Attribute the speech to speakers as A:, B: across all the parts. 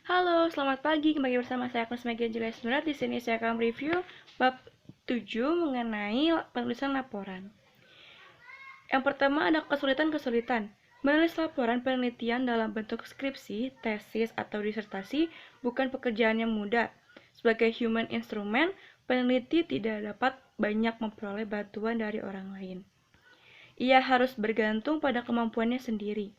A: Halo, selamat pagi. Kembali bersama saya Agnes Megan Jelas Nurat. Di sini saya akan review bab 7 mengenai penulisan laporan. Yang pertama ada kesulitan-kesulitan. Menulis laporan penelitian dalam bentuk skripsi, tesis, atau disertasi bukan pekerjaan yang mudah. Sebagai human instrument, peneliti tidak dapat banyak memperoleh bantuan dari orang lain. Ia harus bergantung pada kemampuannya sendiri.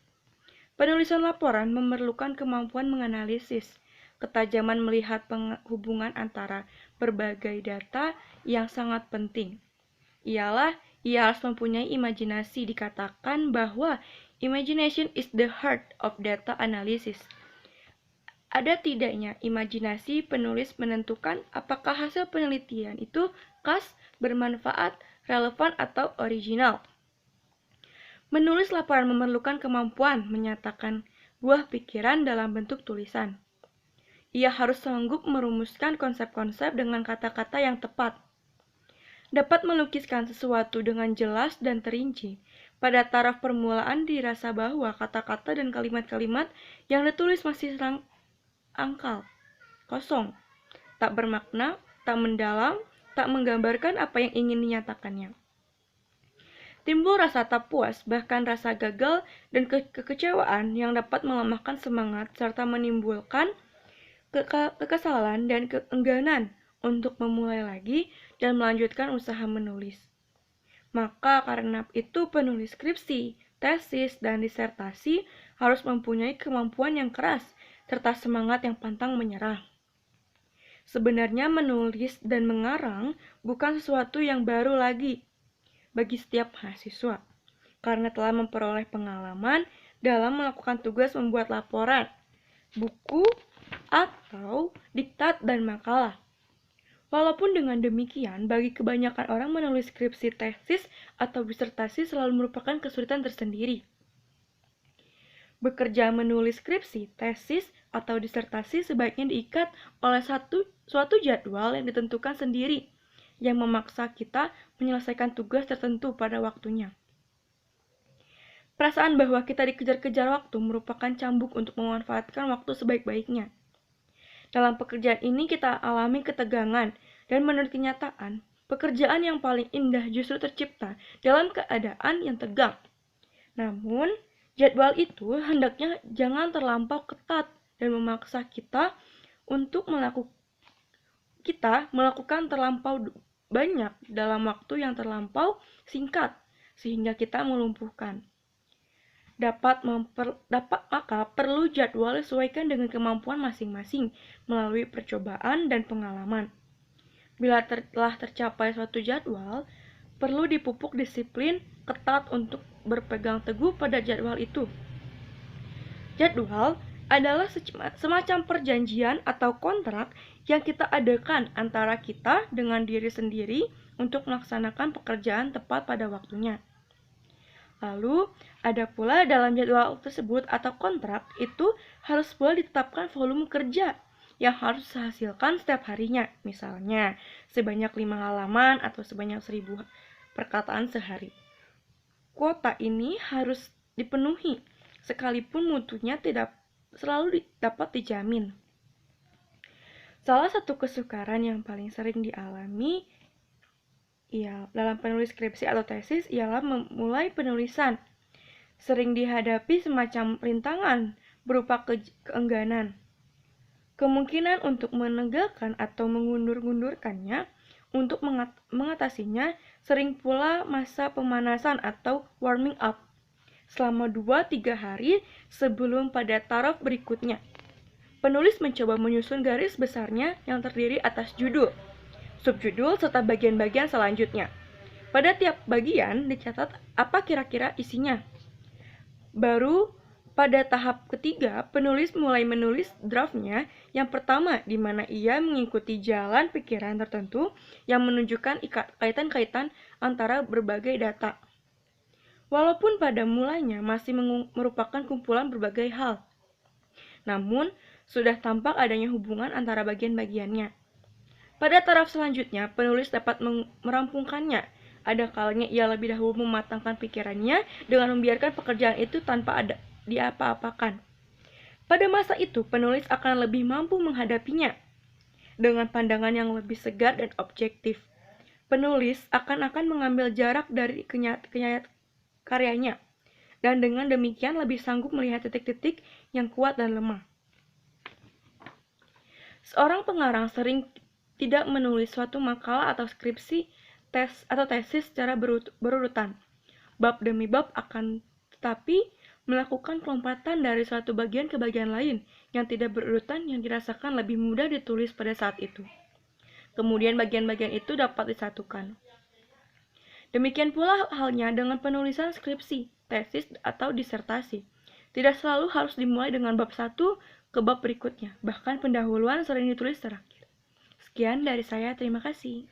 A: Penulisan laporan memerlukan kemampuan menganalisis, ketajaman melihat hubungan antara berbagai data yang sangat penting. Ia harus mempunyai imajinasi. Dikatakan bahwa imagination is the heart of data analysis. Ada tidaknya imajinasi penulis menentukan apakah hasil penelitian itu khas, bermanfaat, relevan, atau original. Menulis laporan memerlukan kemampuan menyatakan buah pikiran dalam bentuk tulisan. Ia harus sanggup merumuskan konsep-konsep dengan kata-kata yang tepat. Dapat melukiskan sesuatu dengan jelas dan terinci. Pada taraf permulaan dirasa bahwa kata-kata dan kalimat-kalimat yang ditulis masih angkal, kosong, tak bermakna, tak mendalam, tak menggambarkan apa yang ingin dinyatakannya. Timbul rasa tak puas, bahkan rasa gagal dan kekecewaan yang dapat melemahkan semangat serta menimbulkan kekesalan dan keengganan untuk memulai lagi dan melanjutkan usaha menulis. Maka karena itu penulis skripsi, tesis, dan disertasi harus mempunyai kemampuan yang keras serta semangat yang pantang menyerah. Sebenarnya menulis dan mengarang bukan sesuatu yang baru lagi bagi setiap mahasiswa, karena telah memperoleh pengalaman dalam melakukan tugas membuat laporan, buku, atau diktat dan makalah. Walaupun dengan demikian, bagi kebanyakan orang menulis skripsi, tesis, atau disertasi selalu merupakan kesulitan tersendiri. Bekerja menulis skripsi, tesis, atau disertasi sebaiknya diikat oleh suatu jadwal yang ditentukan sendiri, yang memaksa kita menyelesaikan tugas tertentu pada waktunya. Perasaan bahwa kita dikejar-kejar waktu merupakan cambuk untuk memanfaatkan waktu sebaik-baiknya. Dalam pekerjaan ini kita alami ketegangan, dan menurut kenyataan, pekerjaan yang paling indah justru tercipta dalam keadaan yang tegang. Namun, jadwal itu hendaknya jangan terlampau ketat dan memaksa kita untuk melakukan terlampau banyak dalam waktu yang terlampau singkat sehingga kita melumpuhkan. Maka perlu jadwal disesuaikan dengan kemampuan masing-masing melalui percobaan dan pengalaman. Bila telah tercapai suatu jadwal, perlu dipupuk disiplin ketat untuk berpegang teguh pada jadwal itu. Jadwal adalah semacam perjanjian atau kontrak yang kita adakan antara kita dengan diri sendiri untuk melaksanakan pekerjaan tepat pada waktunya. Lalu, ada pula dalam jadwal tersebut atau kontrak itu harus pula ditetapkan volume kerja yang harus dihasilkan setiap harinya. Misalnya, sebanyak 5 halaman atau sebanyak 1000 perkataan sehari. Kuota ini harus dipenuhi, sekalipun mutunya tidak selalu dapat dijamin. Salah satu kesukaran yang paling sering dialami dalam penulis skripsi atau tesis ialah memulai penulisan. Sering dihadapi semacam rintangan berupa keengganan. Kemungkinan untuk menegakkan atau mengundur-undurkannya. Untuk mengatasinya, sering pula masa pemanasan atau warming up selama 2-3 hari sebelum pada taraf berikutnya. Penulis mencoba menyusun garis besarnya yang terdiri atas judul, subjudul, serta bagian-bagian selanjutnya. Pada tiap bagian dicatat apa kira-kira isinya. Baru pada tahap ketiga, penulis mulai menulis draftnya yang pertama, di mana ia mengikuti jalan pikiran tertentu yang menunjukkan kaitan-kaitan antara berbagai data. Walaupun pada mulanya masih merupakan kumpulan berbagai hal, namun sudah tampak adanya hubungan antara bagian-bagiannya. Pada taraf selanjutnya, penulis dapat merampungkannya. Ada kalanya ia lebih dahulu mematangkan pikirannya dengan membiarkan pekerjaan itu tanpa diapa-apakan. Pada masa itu, penulis akan lebih mampu menghadapinya dengan pandangan yang lebih segar dan objektif. Penulis akan mengambil jarak dari karyanya, dan dengan demikian lebih sanggup melihat titik-titik yang kuat dan lemah. Seorang pengarang sering tidak menulis suatu makalah atau skripsi, tesis secara berurutan, bab demi bab, akan tetapi melakukan pelompatan dari suatu bagian ke bagian lain yang tidak berurutan yang dirasakan lebih mudah ditulis pada saat itu. Kemudian bagian-bagian itu dapat disatukan. Demikian pula halnya dengan penulisan skripsi, tesis, atau disertasi. Tidak selalu harus dimulai dengan bab 1 ke bab berikutnya, bahkan pendahuluan sering ditulis terakhir. Sekian dari saya, terima kasih.